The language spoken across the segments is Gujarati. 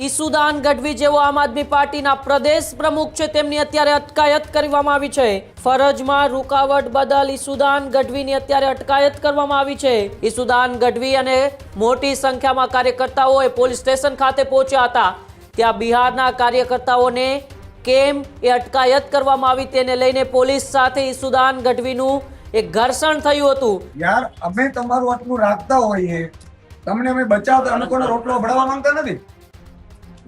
ઈસુદાન ગઢવી જેવો આમ આદમી પાર્ટીના પ્રદેશ પ્રમુખ છે તેમની અત્યારે અટકાયત કરવામાં આવી છે। ફરજમાં રૂકાવટ બદલ ઈસુદાન ગઢવીની અત્યારે અટકાયત કરવામાં આવી છે। ઈસુદાન ગઢવી અને મોટી સંખ્યામાં કાર્યકર્તાઓએ પોલીસ સ્ટેશન ખાતે પહોંચ્યા હતા। ત્યાં બિહારના કાર્યકર્તાઓને કેમ એ અટકાયત કરવામાં આવી તેને લઈને પોલીસ સાથે ઈસુદાન ગઢવીનું એક ઘર્ષણ થયું હતું। યાર અમે તમારું આટલું રાખતા હોઈએ તમને અમે બચાવતા અમે કોનો રોટલો ભળવા માંગતા નથી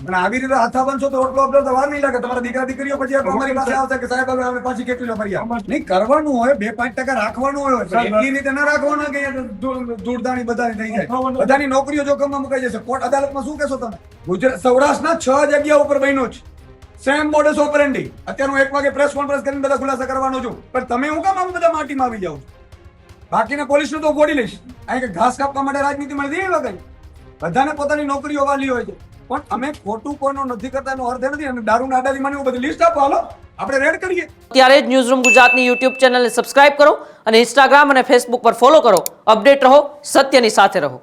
પણ આવી રીતે હાથા બનશો તો રોટલો અબડો તો વાર નહીં લાગે। તમારા દીકરા દીકરીઓ પછી અમારી પાસે આવશે કે સાહેબ હવે અમે પાછી કેટલી લો ફરિયાદ નહીં કરવાનું હોય 2-5% રાખવાનું હોય એટલી રીતે ના રાખવાનું કે ધૂળધાણી બધાની થઈ જાય બધાની નોકરીઓ જોખમમાં મુકાઈ જશે। કોર્ટ અદાલતમાં શું કહેશો તમે? ગુજરાત સૌરાષ્ટ્રના 6 જગ્યા ઉપર બન્યો છે સેમ મોડસ ઓપરેન્ડી। અત્યારનું 1 વાગે પ્રેસ કોન્ફરન્સ કરીને બધા ખુલાસા કરવાનો છું પણ તમે હું કામ આમ બધા માટીમાં આવી જાવ? બાકીના પોલીસનું તો ફોડી લઈશ અહીં કે ઘાસ કાપવા માટે રાજનીતિ મળતી એવા કઈ બધાને પોતાની નોકરીઓ વાલી હોય છે પણ અમે ખોટું કોઈનો નથી કરતા એનો અર્થ નથી અને દારૂના આડાની મને બધી લિસ્ટ આપો હાલો આપણે રેડ કરીએ। ત્યારે જ ન્યૂઝરૂમ ગુજરાતની યુટ્યુબ ચેનલને સબસ્ક્રાઇબ કરો અને ઇન્સ્ટાગ્રામ અને ફેસબુક પર ફોલો કરો। અપડેટ રહો, સત્યની સાથે રહો।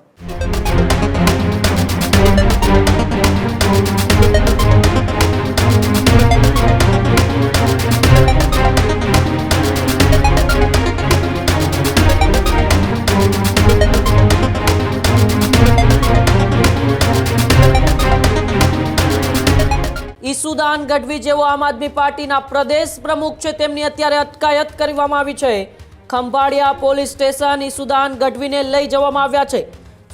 ઈસુદાન ગઢવી જેવો આમ આદમી પાર્ટીના પ્રદેશ પ્રમુખ છે તેમની અત્યારે અટકાયત કરવામાં આવી છે। ખંભાળિયા પોલીસ સ્ટેશન ઈસુદાન ગઢવીને લઈ જવામાં આવ્યા છે।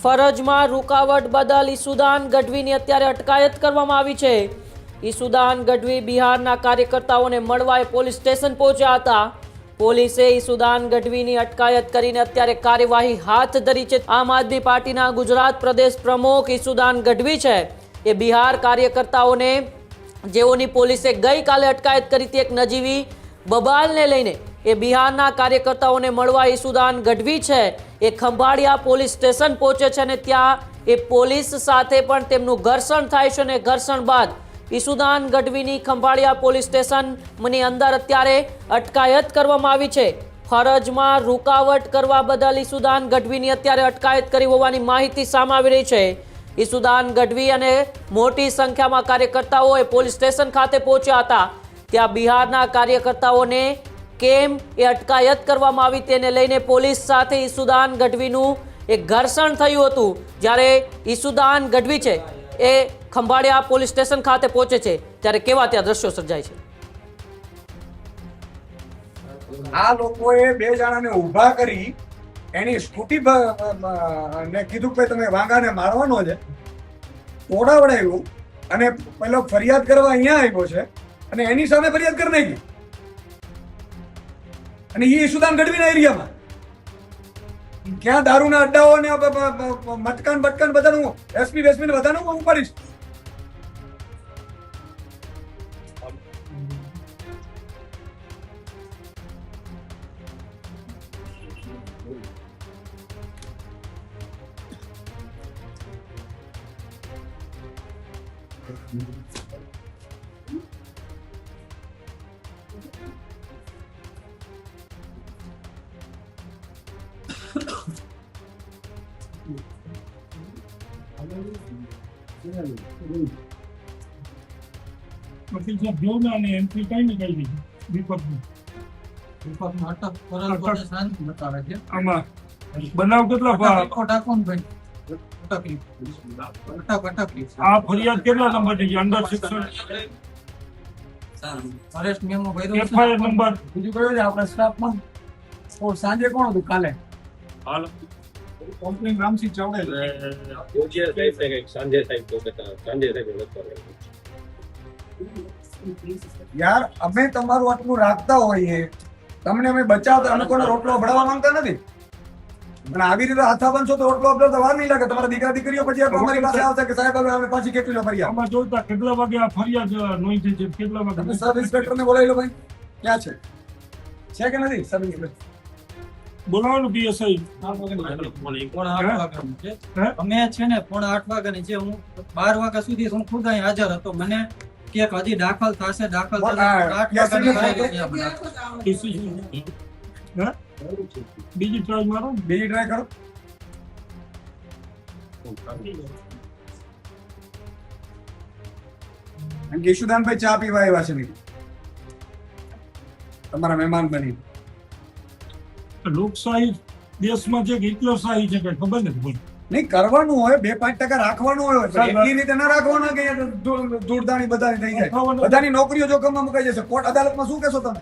ફરજમાં રૂકાવટ બદલ ઈસુદાન ગઢવીની અત્યારે અટકાયત કરવામાં આવી છે। ઈસુદાન ગઢવી બિહારના કાર્યકર્તાઓને મળવા પોલીસ સ્ટેશન પહોંચ્યા હતા। પોલીસે ઈસુદાન ગઢવીની અટકાયત કરીને અત્યારે કાર્યવાહી હાથ ધરી છે। આમ આદમી પાર્ટીના ગુજરાત પ્રદેશ પ્રમુખ ઈસુદાન ગઢવી છે એ બિહાર કાર્યકર્તાઓને જેઓની પોલીસે ગઈકાલે અટકાયત કરી હતી એક નજીવી બબાલને લઈને એ બિહારના કાર્યકર્તાઓને મળવા ઈસુદાન ગઢવી છે એ ખંભાળિયા પોલીસ સ્ટેશન પહોંચે છે અને ત્યાં એ પોલીસ સાથે પણ તેમનું ઘર્ષણ થાય છે અને ઘર્ષણ બાદ ઈસુદાન ગઢવીની ખંભાળિયા પોલીસ સ્ટેશનની અંદર અત્યારે અટકાયત કરવામાં આવી છે। ફરજમાં રૂકાવટ કરવા બદલ ઈસુદાન ગઢવીની અત્યારે અટકાયત કરી હોવાની માહિતી સામે આવી રહી છે। ઈસુદાન ગઢવી અને મોટી સંખ્યામાં કાર્યકર્તાઓએ પોલીસ સ્ટેશન ખાતે પહોંચ્યા હતા। ત્યાં બિહારના કાર્યકર્તાઓને કેમ એ અટકાયત કરવામાં આવી તેને લઈને પોલીસ સાથે ઈસુદાન ગઢવીનું એક ઘર્ષણ થયું હતું। જ્યારે ઈસુદાન ગઢવી છે એ ખંભાળિયા પોલીસ સ્ટેશન ખાતે પહોંચે છે ત્યારે કેવા ત્યાં દ્રશ્યો સર્જાય છે। આ લોકોએ 2 જણાને ઊભા કરી એની સ્કૂટી ને કીધું કે તમે વાંગાને મારવાનો છે તોડાવડાવ્યું અને પેલો ફરિયાદ કરવા અહીંયા આવ્યો છે અને એની સામે ફરિયાદ કરી નાખી અને એ ઈસુદાન ગઢવીના એરિયામાં ક્યાં દારૂના અડ્ડાઓ ને મટકાન બટકાન બધાનું એસપી વેસપી ને બધાનું હું ઉપાડીશ। वकील साहब जो मैंने एंट्री कहीं निकल दी दीपक નાટક કરેલ કોને શાંતિ બતાવે છે આમાં બનાવ કેટલા ટાકોન ભાઈ અટક આ ફરિયાદ કેટલા નંબર છે અંડર સેક્શન અરેસ્ટ મેમો ભર્યો છે એફઆઈઆર નંબર બીજું કયું છે આપણા સ્ટાફમાં સાંજે કોણ હતું કાલે હાલ કમ્પ્લેન રામસિંહ ચાવડે યાર અમે તમારું આટલું રાખતા હોઈએ તમને અમે બચાવતા અમે કોનો રોટલો ભળવા માંગતા નથી પણ આવી રીતે હાથા બનશો તો રોટલો અબડો તો વાર નહીં લાગે। તમારા દીકરા દીકરીઓ પછી અમારી પાસે આવશે કે સાહેબ હવે અમે પાછી કેટલી લો ફરિયાદ આમાં જોતા કેટલા વાગે આ ફરિયાદ નોંધી છે કેટલા તમે વાગે સબ ઇન્સ્પેક્ટર ને બોલાવી લો ભાઈ ક્યાં છે કે નથી સબ ઇન્સ્પેક્ટર બોલાવવાનું પીએસઆઈ અમે છે ને 7:30 વાગ્યાની જે હું 12 વાગ્યા સુધી હું ખુદ અહીં હાજર હતો મને કે હજી દાખલ થશે દાખલ બીજી ટ્રાય મારો બીજી ટ્રાય કરો કારણ કે ઈશુદાનભાઈ ચા પીવા આવ્યા છે નહીં તમારા મહેમાન બની. લોકશાહી દેશમાં છે કે ઇતિહાસશાહી છે કઈ ખબર નથી પડતી. નહીં કરવાનું હોય 2-5% રાખવાનું હોય સાહેબ, એટલી રીતે ના રાખવાનું કે ધૂળધાણી બધાની થઈ જાય. રાખવાનું. બધાની નોકરીઓ જોખમમાં મુકાઈ જશે. કોર્ટ અદાલતમાં શું કહેશો તમે?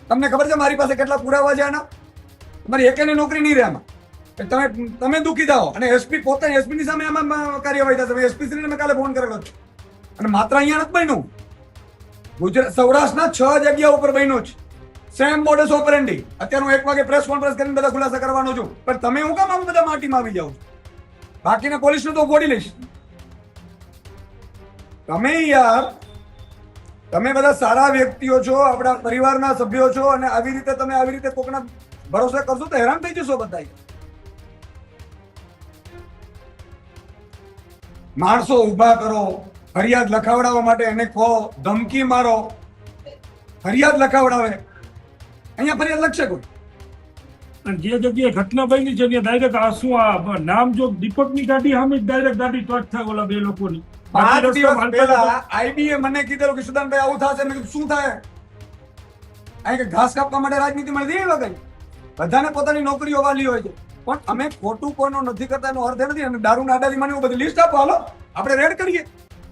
તમને ખબર છે મારી પાસે કેટલા પુરાવા છે આના? તમારી એકેની નોકરી નહીં રહે આમાં. તમે દુખી જાઓ અને એસપી પોતે એસપી ની સામે આમાં કાર્યવાહી થશે. એસપી શ્રીને મેં કાલે ફોન કરેલો છે અને માત્ર અહીંયા નથી બન્યું, ગુજરાત સૌરાષ્ટ્રના 6 જગ્યા ઉપર બન્યું છે. Same modus operandi. અત્યારે હું 1 વાગે પ્રેસ કોન્ફરન્સ કરીને બધા ખુલાસા કરવાનો છું, પણ તમે હું કામ આમ બધા માટીમાં આવી જાઓ? બાકીના પોલીસનું તો બોડી લઈશ. તમે યાર, તમે બધા સારા વ્યક્તિઓ છો, આપણા પરિવારના સભ્યો છો અને આવી રીતે કોકના ભરોસે કરશો તો હેરાન થઈ જશો બધા. માણસો ઉભા કરો, ફરિયાદ લખાવડાવવા માટે એને કહો, ધમકી મારો, ફરિયાદ લખાવડાવે. અહીંયા ફરિયાદ લખશે કોઈ? અને જે જગ્યાએ ઘટના બની છે ત્યાં ડાયરેક્ટ આ શું આ નામ જો દીપકની ગાડી સામે ડાયરેક્ટ ગાડી ટચ થાય ઓલા 2 લોકોની. 5 દિવસ પહેલા આઈબીએ મને કીધેલું કે સુદાનભાઈ આવું થશે. મેં કીધું શું થાય? અહીં કે ઘાસ કાપવા માટે રાજનીતિ મળતી એવા કઈ બધાને પોતાની નોકરીઓ વાલી હોય છે, પણ અમે ખોટું કોઈનું નથી કરતા એનો અર્થ એ નથી. અને દારૂના અડાની મને બધી લિસ્ટ આપો, હાલો આપણે રેડ કરીએ.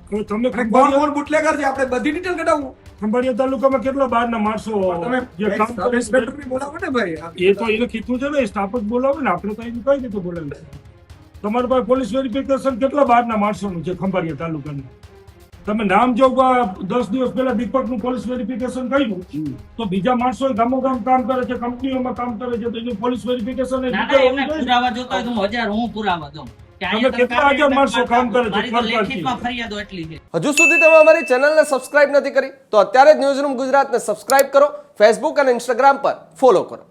તો તમે અને કોણ કોણ બુટલેગર છે આપણે બધી ડિટેલ કઢાવું. ખંભાળિયા તાલુકામાં કેટલા બહારના માણસો તમે જે કામ સબ કરે છે? ઇન્સ્પેક્ટરને બોલાવો ને ભાઈ. એ તો એને કીધું છે ને, સ્ટાફ જ બોલાવે ને, આપણે તો એને કઈ રીતે બોલાવે? તમારી પાસે પોલીસ વેરિફિકેશન કેટલા બહારના માણસોનું છે ખંભાળિયા તાલુકાનું? તમે નામ જો 10 દિવસ પહેલા દીપકનું પોલીસ વેરિફિકેશન કર્યું તો બીજા માણસો ગામોગામ કામ કરે છે, કંપનીઓમાં કામ કરે છે, તો એનું પોલીસ વેરિફિકેશન ના ના એમને પુરાવા જોતા હોય તો હું 1000 હું પુરાવા દઉં કે અહીંયા તમે કેટલા હજાર માણસો કામ કરે છે? મારી તો લેખિતમાં ફરિયાદો એટલી છે. હજુ સુધી તમે અમારી ચેનલને સબસ્ક્રાઇબ નથી કરી તો અત્યારે જ ન્યૂઝરૂમ ગુજરાતને સબસ્ક્રાઇબ કરો, ફેસબુક અને ઇન્સ્ટાગ્રામ પર ફોલો કરો.